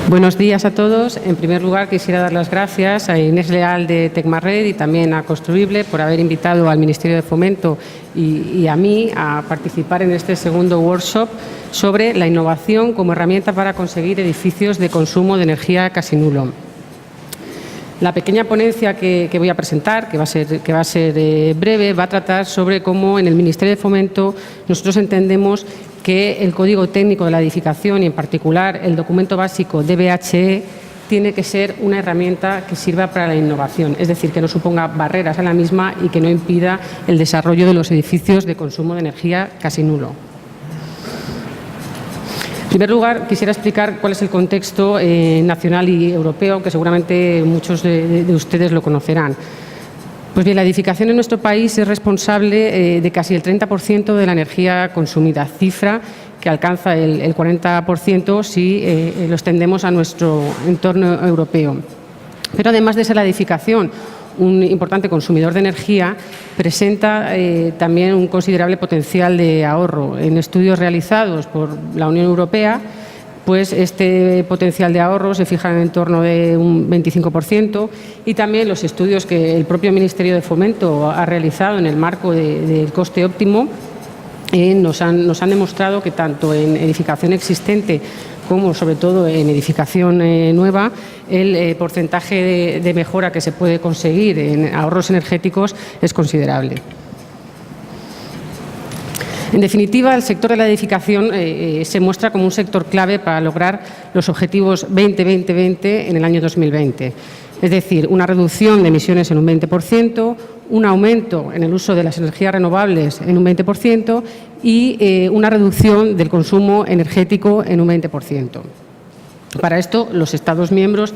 Buenos días a todos. En primer lugar, quisiera dar las gracias a Inés Leal de Tecmarred y también a Construible por haber invitado al Ministerio de Fomento y a mí a participar en este segundo workshop sobre la innovación como herramienta para conseguir edificios de consumo de energía casi nulo. La pequeña ponencia que voy a presentar, que va a ser breve, va a tratar sobre cómo en el Ministerio de Fomento nosotros entendemos que el Código Técnico de la Edificación y, en particular, el documento básico DBHE tiene que ser una herramienta que sirva para la innovación, es decir, que no suponga barreras a la misma y que no impida el desarrollo de los edificios de consumo de energía casi nulo. En primer lugar, quisiera explicar cuál es el contexto nacional y europeo, aunque seguramente muchos de ustedes lo conocerán. Pues bien, la edificación en nuestro país es responsable de casi el 30% de la energía consumida, cifra que alcanza el 40% si lo extendemos a nuestro entorno europeo. Pero además de ser la edificación un importante consumidor de energía, presenta también un considerable potencial de ahorro. En estudios realizados por la Unión Europea, pues este potencial de ahorro se fija en torno de un 25%, y también los estudios que el propio Ministerio de Fomento ha realizado en el marco del coste óptimo nos han demostrado que tanto en edificación existente como sobre todo en edificación nueva, el porcentaje de mejora que se puede conseguir en ahorros energéticos es considerable. En definitiva, el sector de la edificación se muestra como un sector clave para lograr los objetivos 20-20-20 en el año 2020. Es decir, una reducción de emisiones en un 20%, un aumento en el uso de las energías renovables en un 20% y una reducción del consumo energético en un 20%. Para esto, los Estados miembros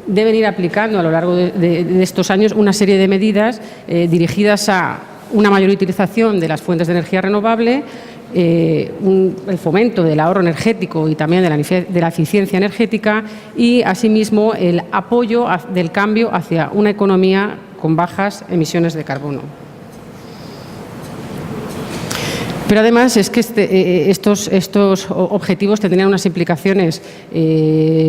deben ir aplicando a lo largo de estos años una serie de medidas dirigidas a una mayor utilización de las fuentes de energía renovable, el fomento del ahorro energético y también de la eficiencia energética y, asimismo, el apoyo del cambio hacia una economía con bajas emisiones de carbono. Pero además es que estos objetivos tendrían unas implicaciones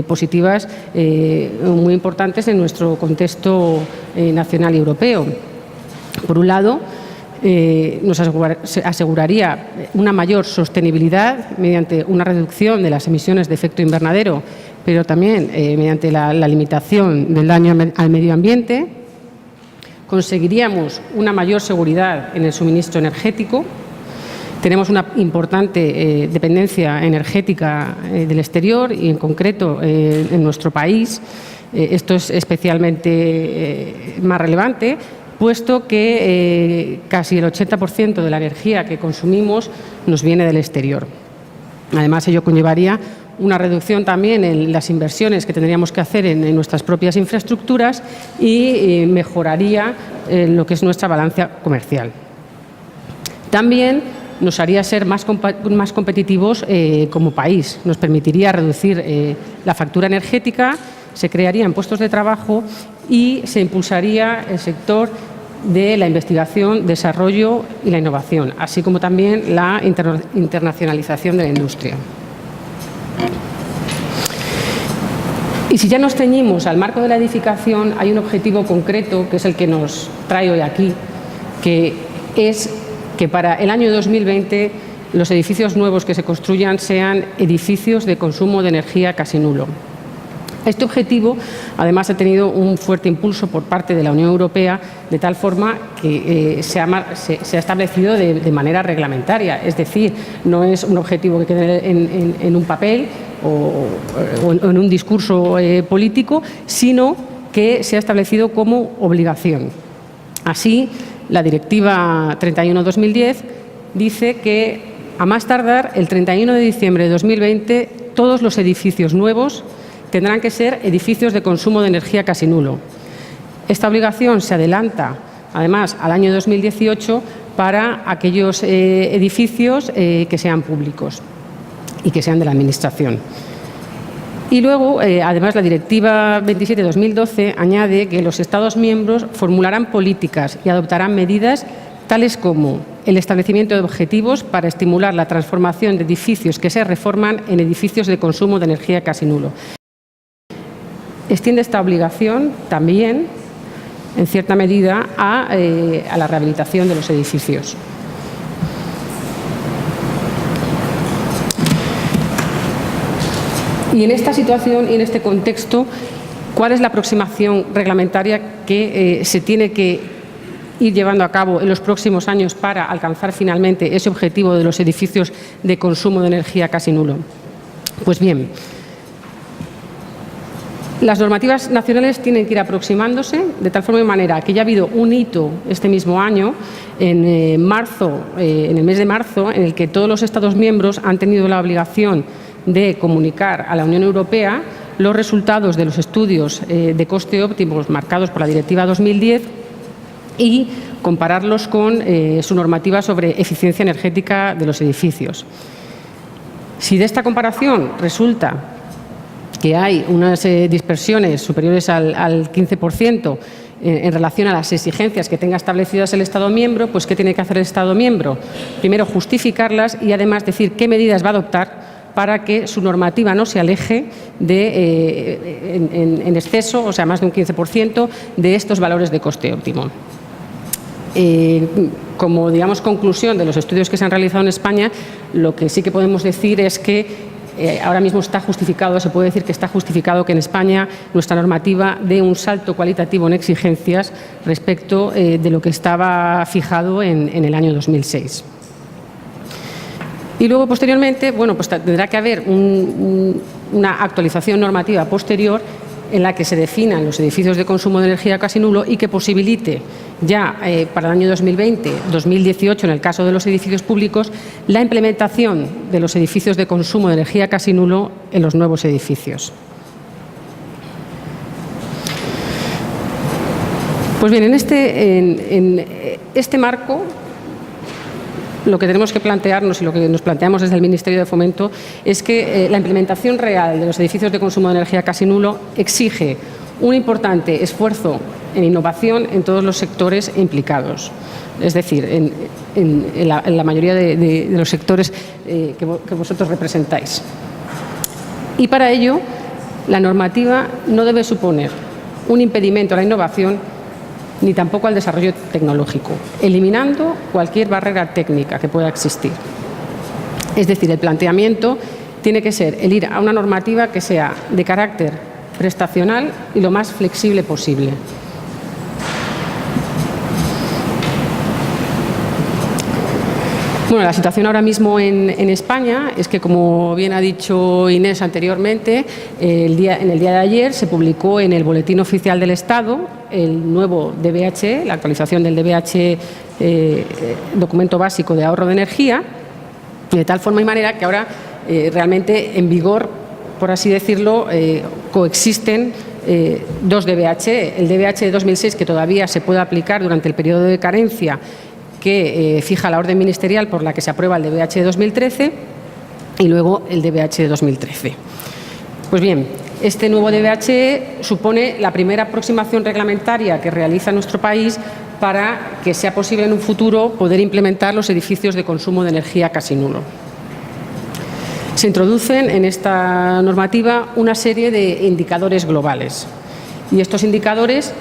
positivas muy importantes en nuestro contexto nacional y europeo. Por un lado, nos aseguraría una mayor sostenibilidad mediante una reducción de las emisiones de efecto invernadero, pero también mediante la limitación del daño al medio ambiente. Conseguiríamos una mayor seguridad en el suministro energético. Tenemos una importante dependencia energética del exterior y, en concreto, en nuestro país. Esto es especialmente más relevante, puesto que casi el 80% de la energía que consumimos nos viene del exterior. Además, ello conllevaría una reducción también en las inversiones que tendríamos que hacer en nuestras propias infraestructuras y mejoraría lo que es nuestra balanza comercial. También nos haría ser más competitivos como país, nos permitiría reducir la factura energética, se crearían puestos de trabajo y se impulsaría el sector de la investigación, desarrollo y la innovación, así como también la internacionalización de la industria. Y si ya nos ceñimos al marco de la edificación, hay un objetivo concreto que es el que nos trae hoy aquí, que es que para el año 2020 los edificios nuevos que se construyan sean edificios de consumo de energía casi nulo. Este objetivo, además, ha tenido un fuerte impulso por parte de la Unión Europea, de tal forma que se ha establecido de manera reglamentaria. Es decir, no es un objetivo que quede en un papel o en un discurso político, sino que se ha establecido como obligación. Así, la Directiva 31/2010 dice que, a más tardar, el 31 de diciembre de 2020, todos los edificios nuevos tendrán que ser edificios de consumo de energía casi nulo. Esta obligación se adelanta, además, al año 2018 para aquellos edificios que sean públicos y que sean de la Administración. Y luego, además, la Directiva 27/2012 añade que los Estados miembros formularán políticas y adoptarán medidas tales como el establecimiento de objetivos para estimular la transformación de edificios que se reforman en edificios de consumo de energía casi nulo. extiende esta obligación también, en cierta medida, a la rehabilitación de los edificios. Y en esta situación y en este contexto, ¿cuál es la aproximación reglamentaria que se tiene que ir llevando a cabo en los próximos años para alcanzar finalmente ese objetivo de los edificios de consumo de energía casi nulo? Pues bien, las normativas nacionales tienen que ir aproximándose de tal forma y manera que ya ha habido un hito este mismo año, en el mes de marzo, en el que todos los Estados miembros han tenido la obligación de comunicar a la Unión Europea los resultados de los estudios de coste óptimos marcados por la Directiva 2010 y compararlos con su normativa sobre eficiencia energética de los edificios. Si de esta comparación resulta que hay unas dispersiones superiores al 15% en relación a las exigencias que tenga establecidas el Estado miembro, pues ¿qué tiene que hacer el Estado miembro? Primero, justificarlas y además decir qué medidas va a adoptar para que su normativa no se aleje en exceso, o sea, más de un 15%, de estos valores de coste óptimo. Como, digamos, conclusión de los estudios que se han realizado en España, lo que sí que podemos decir es que ahora mismo está justificado, se puede decir que está justificado que en España nuestra normativa dé un salto cualitativo en exigencias respecto de lo que estaba fijado en el año 2006. Y luego, posteriormente, bueno, pues tendrá que haber una actualización normativa posterior en la que se definan los edificios de consumo de energía casi nulo y que posibilite ya para el año 2020-2018, en el caso de los edificios públicos, la implementación de los edificios de consumo de energía casi nulo en los nuevos edificios. Pues bien, en este marco, lo que tenemos que plantearnos y lo que nos planteamos desde el Ministerio de Fomento es que la implementación real de los edificios de consumo de energía casi nulo exige un importante esfuerzo en innovación en todos los sectores implicados. Es decir, en la mayoría de los sectores que vosotros representáis. Y para ello, la normativa no debe suponer un impedimento a la innovación ni tampoco al desarrollo tecnológico, eliminando cualquier barrera técnica que pueda existir. Es decir, el planteamiento tiene que ser el ir a una normativa que sea de carácter prestacional y lo más flexible posible. Bueno, la situación ahora mismo en España es que, como bien ha dicho Inés anteriormente, en el día de ayer se publicó en el Boletín Oficial del Estado el nuevo DBH, la actualización del DBH, documento básico de ahorro de energía, de tal forma y manera que ahora realmente en vigor, por así decirlo, coexisten dos DBH, el DBH de 2006, que todavía se puede aplicar durante el periodo de carencia que fija la orden ministerial por la que se aprueba el DBH de 2013 y luego el DBH de 2013. Pues bien, este nuevo DBH supone la primera aproximación reglamentaria que realiza nuestro país para que sea posible en un futuro poder implementar los edificios de consumo de energía casi nulo. Se introducen en esta normativa una serie de indicadores globales y estos indicadores,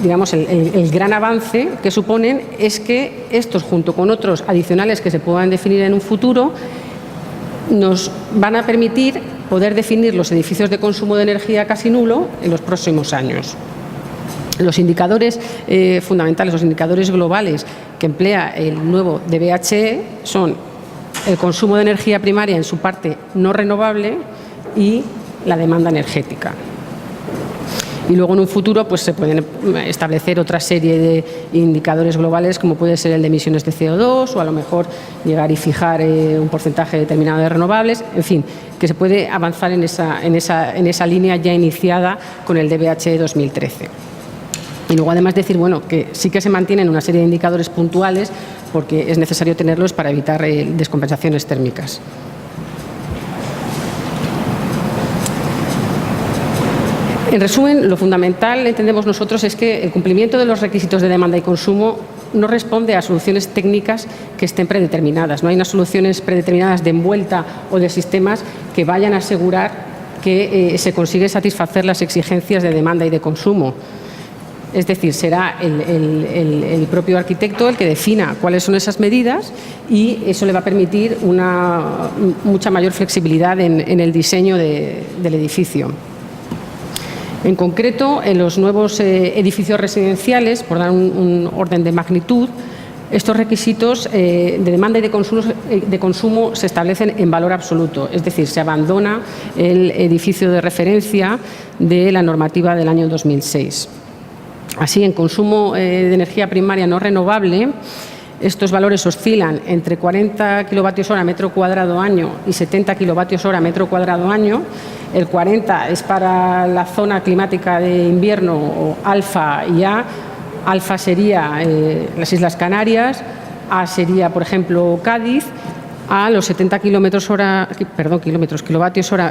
digamos, el gran avance que suponen es que estos, junto con otros adicionales que se puedan definir en un futuro, nos van a permitir poder definir los edificios de consumo de energía casi nulo en los próximos años. Los indicadores fundamentales, los indicadores globales que emplea el nuevo DBH son el consumo de energía primaria en su parte no renovable y la demanda energética. Y luego en un futuro pues se pueden establecer otra serie de indicadores globales, como puede ser el de emisiones de CO2 o a lo mejor llegar y fijar un porcentaje determinado de renovables, en fin, que se puede avanzar en esa línea ya iniciada con el DBH de 2013. Y luego además decir, bueno, que sí que se mantienen una serie de indicadores puntuales porque es necesario tenerlos para evitar descompensaciones térmicas. En resumen, lo fundamental, entendemos nosotros, es que el cumplimiento de los requisitos de demanda y consumo no responde a soluciones técnicas que estén predeterminadas. No hay unas soluciones predeterminadas de envuelta o de sistemas que vayan a asegurar que se consigue satisfacer las exigencias de demanda y de consumo. Es decir, será el propio arquitecto el que defina cuáles son esas medidas y eso le va a permitir una mucha mayor flexibilidad en el diseño del edificio. En concreto, en los nuevos edificios residenciales, por dar un orden de magnitud, estos requisitos de demanda y de consumo se establecen en valor absoluto, es decir, se abandona el edificio de referencia de la normativa del año 2006. Así, en consumo de energía primaria no renovable, estos valores oscilan entre 40 kWh metro cuadrado año y 70 kWh metro cuadrado año. El 40 es para la zona climática de invierno o alfa y A. Alfa sería las Islas Canarias, A sería, por ejemplo, Cádiz. A los 70 kilovatios hora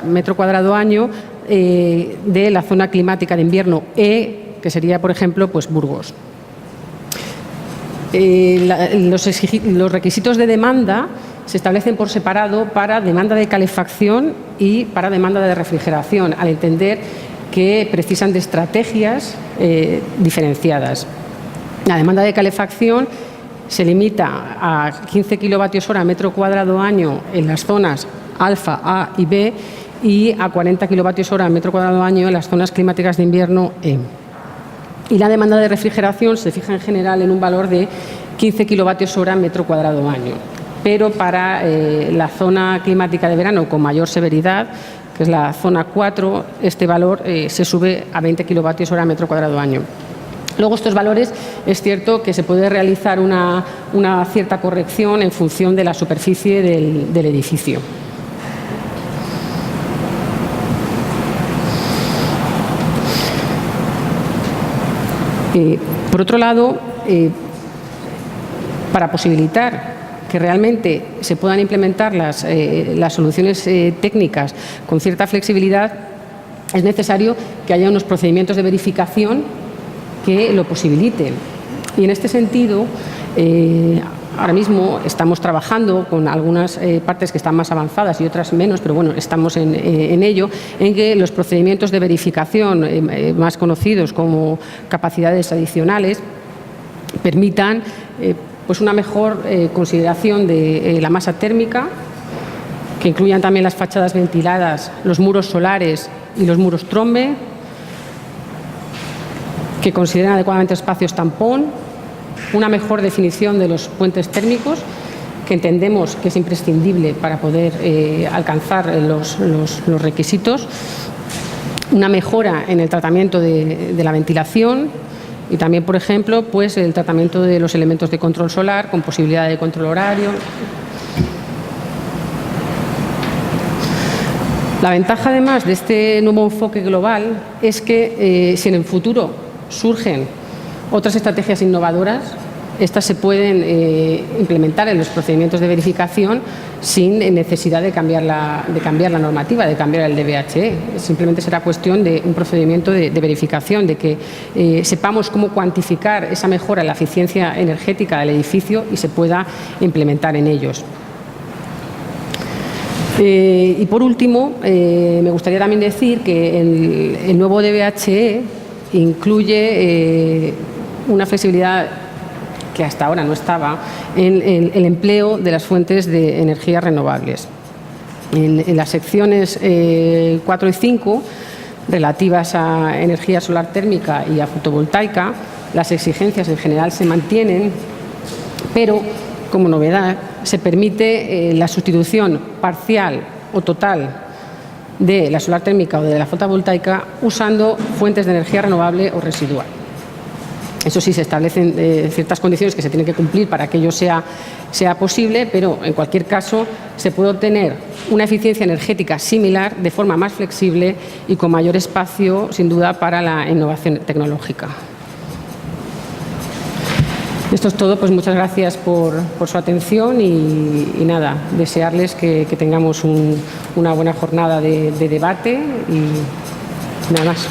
metro cuadrado año de la zona climática de invierno E, que sería, por ejemplo, pues Burgos. Los requisitos de demanda se establecen por separado para demanda de calefacción y para demanda de refrigeración, al entender que precisan de estrategias diferenciadas. La demanda de calefacción se limita a 15 kilovatios hora metro cuadrado año en las zonas alfa, A y B y a 40 kilovatios hora metro cuadrado año en las zonas climáticas de invierno E. Y la demanda de refrigeración se fija en general en un valor de 15 kilovatios hora metro cuadrado año. Pero para la zona climática de verano con mayor severidad, que es la zona 4, este valor se sube a 20 kilovatios hora metro cuadrado año. Luego, estos valores es cierto que se puede realizar una cierta corrección en función de la superficie del edificio. Por otro lado, para posibilitar que realmente se puedan implementar las soluciones técnicas con cierta flexibilidad, es necesario que haya unos procedimientos de verificación que lo posibiliten. Y en este sentido, ahora mismo estamos trabajando con algunas partes que están más avanzadas y otras menos, pero bueno, estamos en ello, en que los procedimientos de verificación más conocidos como capacidades adicionales permitan pues una mejor consideración de la masa térmica, que incluyan también las fachadas ventiladas, los muros solares y los muros trombe, que consideren adecuadamente espacios tampón, una mejor definición de los puentes térmicos, que entendemos que es imprescindible para poder alcanzar los requisitos, una mejora en el tratamiento de la ventilación y también, por ejemplo, pues el tratamiento de los elementos de control solar con posibilidad de control horario. La ventaja, además, de este nuevo enfoque global es que si en el futuro surgen otras estrategias innovadoras, estas se pueden implementar en los procedimientos de verificación sin necesidad de cambiar la normativa, de cambiar el DBHE. Simplemente será cuestión de un procedimiento de verificación, de que sepamos cómo cuantificar esa mejora en la eficiencia energética del edificio y se pueda implementar en ellos. Y por último, me gustaría también decir que el nuevo DBHE incluye una flexibilidad que hasta ahora no estaba en el empleo de las fuentes de energías renovables. En las secciones 4 y 5, relativas a energía solar térmica y a fotovoltaica, las exigencias en general se mantienen, pero como novedad se permite la sustitución parcial o total de la solar térmica o de la fotovoltaica usando fuentes de energía renovable o residual. Eso sí, se establecen ciertas condiciones que se tienen que cumplir para que ello sea posible, pero en cualquier caso se puede obtener una eficiencia energética similar de forma más flexible y con mayor espacio, sin duda, para la innovación tecnológica. Esto es todo, pues muchas gracias por su atención y nada, desearles que tengamos una buena jornada de debate y nada más.